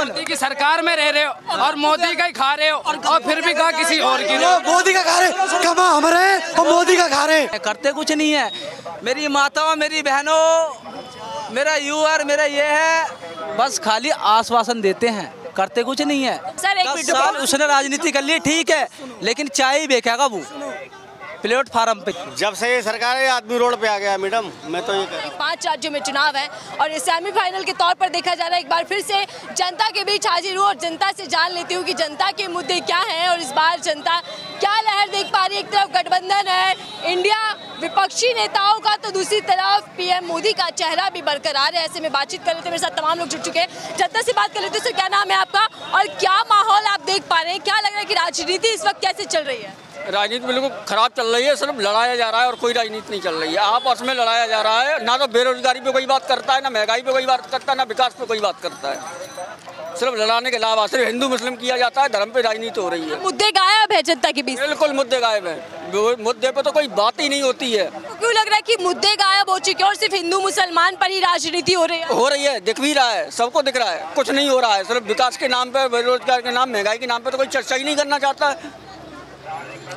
मोदी की सरकार में रह रहे हो और मोदी का ही खा रहे हो और फिर भी कहा किसी और की। मोदी का खा रहे, कमा हमारे और मोदी का खा रहे। करते कुछ नहीं है। मेरी माताओं, मेरी बहनों, मेरा यूआर, मेरा ये है, बस खाली आश्वासन देते हैं, करते कुछ नहीं है। सर 10 साल उसने राजनीति कर ली, ठीक है, लेकिन चाय ही बेचेगा वो प्लेटफार्म पे। जब से ये सरकार है आदमी रोड पे आ गया मैडम, मैं तो ये कह रहा हूं। 5 राज्यों में चुनाव है और सेमीफाइनल के तौर पर देखा जा रहा है। एक बार फिर से जनता के बीच हाजिर हूँ और जनता से जान लेती हूँ कि जनता के मुद्दे क्या हैं और इस बार जनता क्या लहर देख पा रही है। एक तरफ गठबंधन है, इंडिया विपक्षी नेताओं का, तो दूसरी तरफ पीएम मोदी का चेहरा भी बरकरार है। ऐसे में बातचीत कर लेते हैं, मेरे साथ तमाम लोग जुड़ चुके हैं। जनता से बात कर लेते हैं। सर क्या नाम है आपका और क्या माहौल आप देख पा रहे हैं? क्या लग रहा है कि राजनीति इस वक्त कैसे चल रही है? राजनीति बिल्कुल खराब चल रही है, सिर्फ लड़ाया जा रहा है और कोई राजनीति नहीं चल रही है। आपस में लड़ाया जा रहा है, ना तो बेरोजगारी पे कोई बात करता है, ना महंगाई पे कोई बात करता है, ना विकास पे कोई बात करता है। सिर्फ लड़ाने के अलावा सिर्फ हिंदू मुस्लिम किया जाता है, धर्म पे राजनीति हो रही है। मुद्दे गायब है जनता के बीच। बिल्कुल मुद्दे गायब है, मुद्दे पे तो कोई बात ही नहीं होती है। तो क्यों लग रहा है कि मुद्दे गायब हो चुके हैं और सिर्फ हिंदू मुसलमान पर ही राजनीति हो रही है? हो रही है, दिख भी रहा है, सबको दिख रहा है, कुछ नहीं हो रहा है। सिर्फ विकास के नाम पे, बेरोजगार के नाम, महंगाई के नाम पे तो कोई चर्चा ही नहीं करना चाहता है।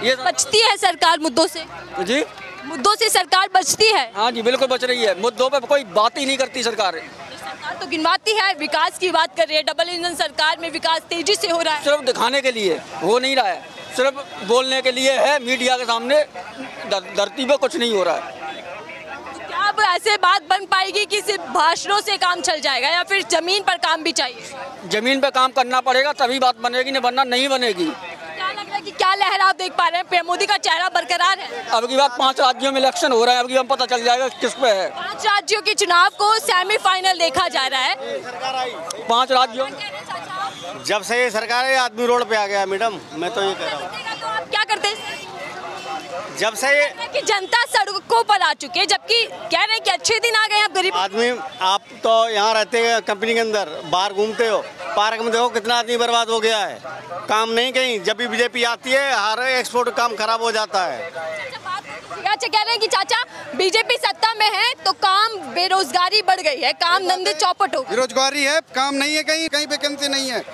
ये बचती है सरकार मुद्दों से? जी, मुद्दों से सरकार बचती है? हाँ जी, बिल्कुल बच रही है। मुद्दों पे कोई बात ही नहीं करती सरकार। सरकार तो गिनवाती है, विकास की बात कर रही है। डबल इंजन सरकार में विकास तेजी से हो रहा है। सिर्फ दिखाने के लिए हो नहीं रहा है, सिर्फ बोलने के लिए है, मीडिया के सामने। धरती पे कुछ नहीं हो रहा है। तो क्या अब ऐसे बात बन पाएगी कि सिर्फ भाषणों से काम चल जाएगा या फिर जमीन पर काम भी चाहिए? जमीन पे काम करना पड़ेगा तभी बात बनेगी, नहीं वरना नहीं बनेगी। क्या लग रहा है कि क्या लहर आप देख पा रहे हैं? पीएम मोदी का चेहरा बरकरार है। अब की बात 5 राज्यों में इलेक्शन हो रहा है, अब की हम पता चल जाएगा किस पे है। 5 राज्यों के चुनाव को सेमीफाइनल देखा जा रहा है। 5 राज्यों। जब से ये सरकार है आदमी रोड पे आ गया मैडम, मैं तो ये कह रहा हूँ। तो आप क्या करते हैं? जब से ये कि जनता सड़कों पर आ चुकी है, जबकि कह रहे हैं कि अच्छे दिन आ गए हैं, अब गरीब आदमी, आप तो यहाँ रहते हैं कंपनी के अंदर, बाहर घूमते हो, पार्क में देखो कितना आदमी बर्बाद हो गया है। काम नहीं कहीं, जब भी बीजेपी आती है हर एक्सपोर्ट काम खराब हो जाता है। अच्छा, कह रहे हैं कि चाचा बीजेपी सत्ता में है तो काम, बेरोजगारी बढ़ गई है, काम धंधे चौपट हो गए। बेरोजगारी है, काम नहीं है, कहीं कहीं वैकेंसी नहीं है।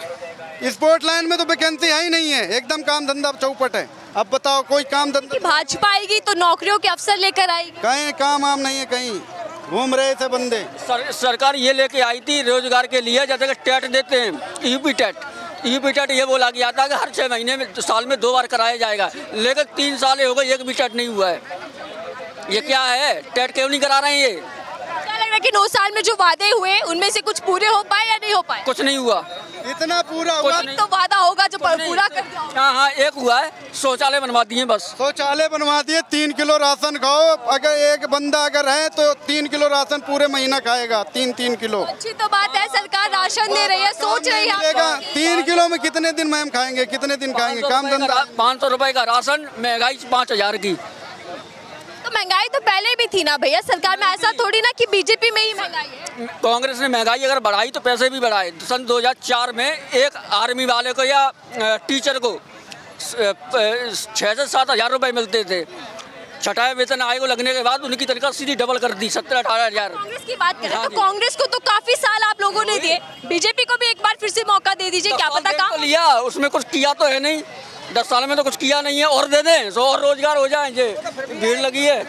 स्पोर्ट लाइन में तो वैकेंसी है ही नहीं है, एकदम काम धंधा चौपट है। अब बताओ कोई काम धंधा। भाजपा आएगी तो नौकरियों के अवसर लेकर आएगी। कहीं काम आम नहीं है, कहीं घूम रहे थे बंदे। सरकार ये लेके आई थी रोजगार के लिए, जैसे कि टेट देते हैं, यूपी टेट ये बोला गया था कि हर 6 महीने में, साल में 2 बार कराया जाएगा, लेकिन 3 साल हो गए, एक भी टेट नहीं हुआ है। ये क्या है? टेट क्यों नहीं करा रहे हैं? ये क्या लग रहा है कि 9 साल में जो वादे हुए उनमें से कुछ पूरे हो पाए या नहीं हो पाए? कुछ नहीं हुआ। इतना पूरा हुआ तो वादा होगा जो पूरा कर दिया। हाँ, एक हुआ है, शौचालय बनवा दिए बस। शौचालय बनवा दिए, 3 किलो राशन खाओ। अगर एक बंदा अगर है तो 3 किलो राशन पूरे महीना खाएगा, 3 किलो। अच्छी तो बात है, सरकार राशन दे रही है, सोच रही है। 3 किलो में कितने दिन मैम खाएंगे, कितने दिन खाएंगे? काम धंधा 500 रुपए का राशन, महंगाई 5000 की। तो महंगाई तो पहले भी थी ना भैया सरकार में, ऐसा थोड़ी ना कि बीजेपी में ही महंगाई है। कांग्रेस ने महंगाई अगर बढ़ाई तो पैसे भी बढ़ाए। सन 2004 में एक आर्मी वाले को या टीचर को 6 से 7 हजार रुपए मिलते थे। छठाई वेतन आयोग लगने के बाद उनकी तनख्वाह सीधी डबल कर दी, 17-18 हजार। कांग्रेस की बात करें तो कांग्रेस को तो काफी साल आप लोगों ने दिए, बीजेपी को भी एक बार फिर से मौका दे दीजिए, क्या पता काम तो लिया, उसमें कुछ किया तो है नहीं। 10 साल में तो कुछ किया नहीं है, और दे दें तो और रोजगार हो जाएंगे। भीड़ लगी है,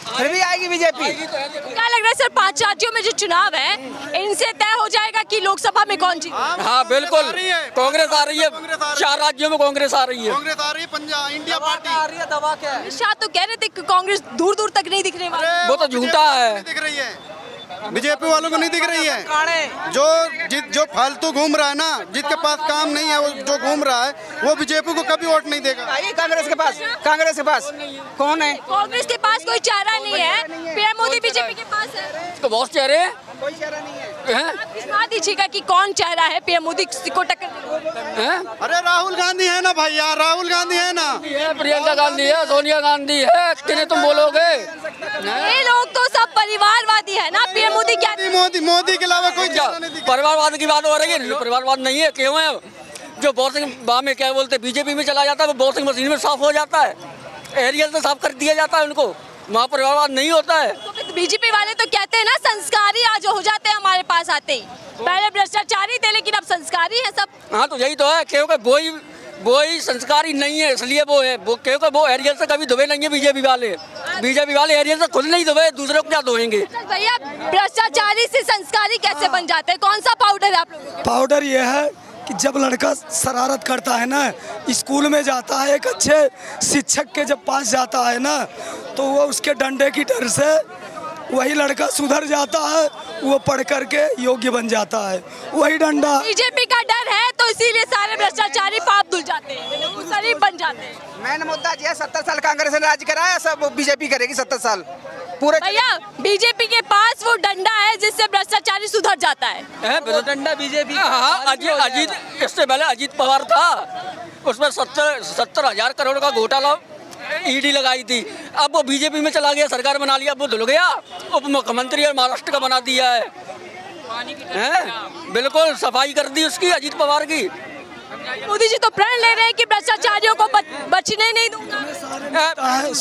फिर भी आएगी बीजेपी। क्या लग रहा है सर 5 राज्यों में जो चुनाव है इनसे तय हो जाएगा कि लोकसभा में कौन जीते? हाँ बिल्कुल, कांग्रेस आ रही है, 4 राज्यों में कांग्रेस आ रही है। कांग्रेस आ रही है, पंजाब इंडिया पार्टी आ रही है, दवा क्या है? शाह तो कह रहे थे कि कांग्रेस दूर दूर तक नहीं दिखने वाली। वो तो झूठा है, दिख रही है, बीजेपी वालों को नहीं दिख रही है। जो फालतू घूम रहा है ना, जिसके पास काम नहीं है, वो जो घूम रहा है वो बीजेपी को कभी वोट नहीं देगा। कांग्रेस के पास कौन है? कांग्रेस के पास कोई चेहरा नहीं है, पीएम मोदी बीजेपी के पास है तो बहुत चेहरे हैं। कोई चेहरा नहीं है। आप दिखा दीजिएगा कि कौन चेहरा है पीएम मोदी को टक्कर। अरे राहुल गांधी है ना भैया, राहुल गांधी है ना, प्रियंका गांधी है, सोनिया गांधी है, किन्हें तुम बोलोगे? ये लोग तो सब परिवारवादी है ना, पीएम मोदी क्या? मोदी के अलावा कोई चेहरा नहीं दिखा। परिवारवाद की बात हो रही है, परिवारवाद नहीं है, क्यों है? जो वॉशिंग में क्या बोलते बीजेपी में चला जाता है, वो वॉशिंग मशीन में साफ हो जाता है, एरियल से साफ कर दिया जाता है उनको। वहाँ पर बर्बाद नहीं होता है। तो बीजेपी वाले तो कहते हैं ना संस्कारी आज हो जाते हैं हमारे पास आते ही, पहले भ्रष्टाचारी थे लेकिन अब संस्कारी है सब। हाँ तो यही तो है, क्योंकि वही संस्कारी नहीं है इसलिए वो है, वो क्योंकि वो एरियल से कभी धोए नहीं है बीजेपी वाले एरियल से खुद नहीं धोए, दूसरों को क्या धोएंगे। भैया भ्रष्टाचारी से संस्कारी कैसे बन जाते हैं, कौन सा पाउडर है आप लोगों? पाउडर ये है कि जब लड़का शरारत करता है ना, स्कूल में जाता है, एक अच्छे शिक्षक के जब पास जाता है ना, तो वो उसके डंडे की डर से वही लड़का सुधर जाता है, वो पढ़ करके योग्य बन जाता है, वही डंडा। बीजेपी का डर है तो इसीलिए सारे भ्रष्टाचारी पाप धुल जाते हैं, वो शरीफ बन जाते हैं। मैंने मुद्दा जी 70 साल कांग्रेस ने राज कराया, सब बीजेपी करेगी 70 साल पूरे। भैया बीजेपी के पास वो डंडा है जिससे भ्रष्टाचारी सुधर जाता है। डंडा बीजेपी। हाँ, अजीत इससे पहले अजीत पवार था, उसमें 70,000 करोड़ का घोटाला ईडी लगाई थी। अब वो बीजेपी में चला गया, सरकार बना लिया, अब वो धुल गया, उप मुख्यमंत्री और महाराष्ट्र का बना दिया है। बिल्कुल सफाई कर दी उसकी, अजीत पवार की। मोदी जी तो प्रण ले रहे हैं कि भ्रष्टाचारियों को बचने नहीं दूंगा।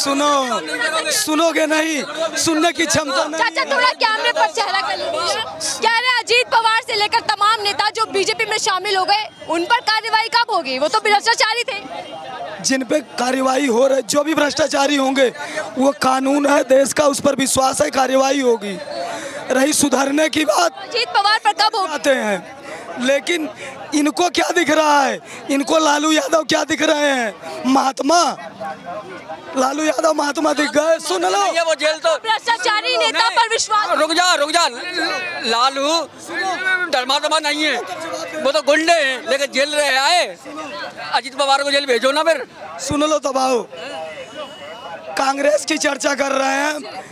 सुनोगे नहीं, सुनने की क्षमता नहीं। चाचा थोड़ा कैमरे पर चेहरा कर लीजिए। कह रहे अजीत पवार से लेकर तमाम नेता जो बीजेपी में शामिल हो गए, उन पर कार्रवाई कब होगी? वो तो भ्रष्टाचारी थे। जिन पे कार्रवाई हो रही, जो भी भ्रष्टाचारी होंगे, वो कानून है देश का, उस पर विश्वास है, कार्रवाई होगी। रही सुधारने की बात, अजीत पवार पर कब होगी? आते हैं, लेकिन इनको क्या दिख रहा है? इनको लालू यादव क्या दिख रहे हैं? महात्मा लालू यादव महात्मा दिख गए। सुन लो, ये वो जेल तो भ्रष्टाचारी नेता पर विश्वास। रुक जा, लालू धर्मात्मा नहीं है, वो तो गुंडे हैं, लेकिन जेल रहे आए। अजीत पवार को जेल भेजो ना फिर। सुन लो दबाओ, कांग्रेस की चर्चा कर रहे हैं,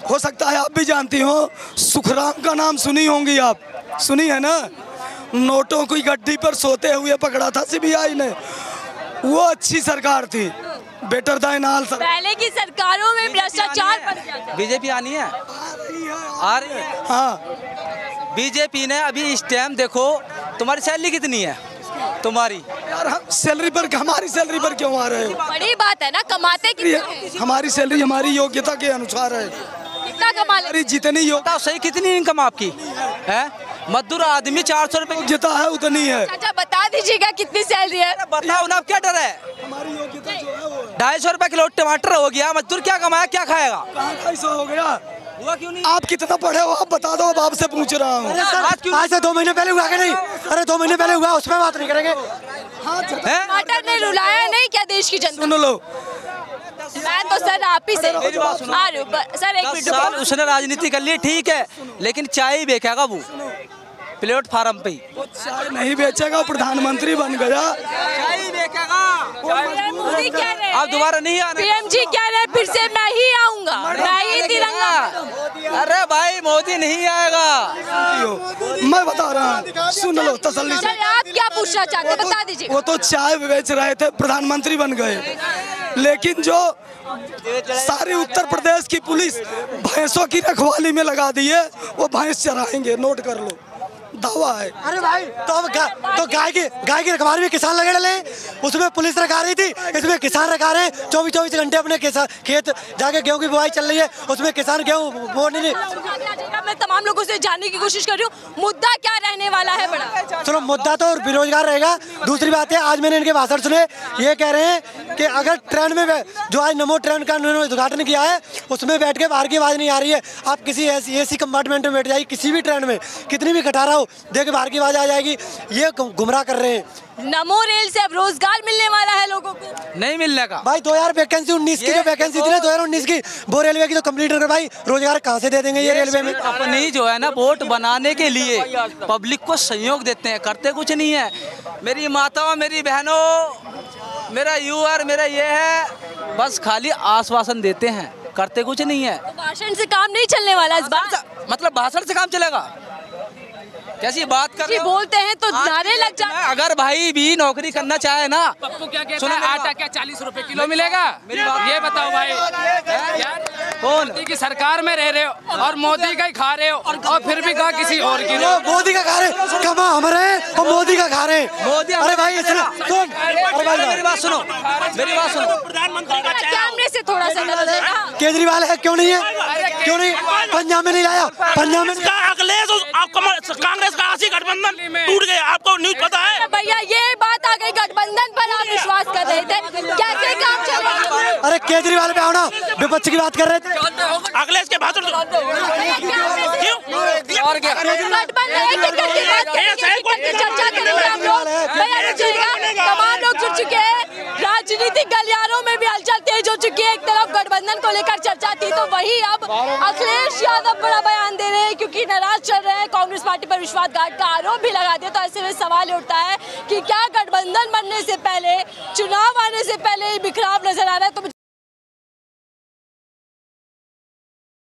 हो सकता है आप भी जानती हो, सुखराम का नाम सुनी होंगी आप, सुनी है ना? नोटों की गड्डी पर सोते हुए पकड़ा था सीबीआई ने, वो अच्छी सरकार थी, बेटर देन ऑल। पहले की सरकारों में भ्रष्टाचार बढ़ गया था। बीजेपी आनी है, आ रही है। हाँ, बीजेपी ने अभी इस टाइम देखो, तुम्हारी सैलरी कितनी है? तुम्हारी यार हम सैलरी पर, हमारी सैलरी पर क्यों आ रहे हो? बड़ी बात है ना, कमाते कितने? हमारी सैलरी हमारी योग्यता के अनुसार है। कितना कमा ले? जितनी योग्यता सही, कितनी इनकम आपकी है? मजदूर आदमी 400 रुपए योग्यता है उतनी है। चाचा बता दीजिएगा कितनी सैलरी है? बताओ ना, क्या डर है? हमारी योग्यता जो है वो 250 रुपए किलो टमाटर हो गया, मजदूर क्या कमाया, क्या खाएगा? कहाँ कैसा हो गया? हुआ क्यों नहीं? आप कितना पढ़े हो आप बता दो, अब आपसे पूछ रहा हूँ। आज से 2 महीने पहले हुआ कि नहीं? अरे 2 महीने पहले हुआ, उसमें बात नहीं करेंगे। टमाटर ने रुलाया नहीं क्या देश की जनता? सुन लो, मैं तो सर आप ही से आ रही हूँ सर, एक साल मिनट। उसने राजनीति कर ली, ठीक है, लेकिन चाय ही बेचेगा वो प्लेटफार्म पे ही। वो चाय नहीं बेचेगा, प्रधानमंत्री बन गया। चाय ही बेचेगा। मोदी कह रहे हैं, आप दोबारा नहीं आना। पीएम जी कह रहे हैं फिर से मैं ही आऊंगा, मैं ही तिरंगा। अरे भाई मोदी नहीं आएगा, मैं बता रहा हूँ, सुन लो तसल्ली से। सर आप क्या पूछना चाहते हैं बता दीजिए। वो तो चाय बेच रहे थे, प्रधानमंत्री बन गए, लेकिन जो सारी उत्तर प्रदेश की पुलिस भैंसों की रखवाली में लगा दी है, वो भैंस चराएंगे, नोट कर लो, दावा है। अरे भाई तो गाय की रखवाली में किसान लगे डले, उसमें पुलिस रखा रही थी, इसमें किसान रखा रहे। 24 घंटे अपने खेत जाके गेहूं की बुआई चल रही है, उसमें किसान गेहूं वो नहीं। मैं तमाम लोगों से जानने की कोशिश कर रही हूँ, मुद्दा क्या रहने वाला है बड़ा? चलो मुद्दा तो बेरोजगार रहेगा। दूसरी बात है, आज मैंने इनके भाषण सुने, ये कह रहे हैं कि अगर ट्रेन में जो आज नमो ट्रेन का उन्होंने उद्घाटन किया है, उसमें बैठ के बाहर की आवाज़ नहीं आ रही है। आप किसी ऐसी कंपार्टमेंट में बैठ जाइए, किसी भी ट्रेन में, कितनी भी खटारा हो, देख बाहर की आवाज़ आ जाएगी। ये गुमराह कर रहे हैं। नमो रेल से अब रोजगार मिलने वाला है लोगों को? नहीं मिलने का भाई। 2000 वैकेंसी 19 की जो वैकेंसी थी ना 2019 की, वो रेलवे की तो कंप्लीट कर भाई, रोजगार कहाँ से दे देंगे ये रेलवे में? अपनी जो है ना वोट बनाने के लिए पब्लिक को सहयोग देते हैं, करते कुछ नहीं है। मेरी माताओं, मेरी बहनों, मेरा यूआर मेरा ये है, बस खाली आश्वासन देते हैं, करते कुछ नहीं है। तो भाषण से काम नहीं चलने वाला इस बार? मतलब भाषण से काम चलेगा? कैसी बात कर रहे हो? बोलते हैं तो नारे लग जाते। अगर भाई भी नौकरी करना चाहे ना, पप्पू क्या कहता है, आटा क्या 40 रुपए किलो मिलेगा? ये बताओ भाई, यार कौन मोदी की सरकार में रह रहे हो और मोदी का ही खा रहे हो, और फिर भी कहा किसी और की। मोदी का खा रहे, कमा हमारे और मोदी का खा रहे। मोदी, अरे भाई सुन, मेरी बात सुनो, मेरी बात सुनो। कैमरे से थोड़ा सा केजरीवाल है, क्यों नहीं है? क्यों नहीं? पंजाब में नहीं लाया, पंजाब में अखिलेश कांग्रेस का 80 गठबंधन टूट गया, आपको न्यूज पता है? भैया ये बात आ गई, गठबंधन पर आप विश्वास कर रहे थे, कैसे काम चल रहा है? अरे केजरीवाल पे आओ ना, विपक्ष की बात कर रहे थे। अखिलेश के भाषण और क्या चर्चा करेंगे हम लोग। भैया रुचिएगा, तमाम लोग जुड़ चुके हैं, राजनीतिक गलियारों में भी हलचल तेज हो चुकी है। एक तरफ गठबंधन को लेकर चर्चा थी, तो वही अब अखिलेश यादव बड़ा बयान दे रहे हैं क्योंकि नाराज चल रहे हैं, कांग्रेस पार्टी पर विश्वासघात का आरोप भी लगा दिया। तो ऐसे में सवाल उठता है कि क्या गठबंधन बनने से पहले, चुनाव आने से पहले बिखराव नजर आ रहा है? तो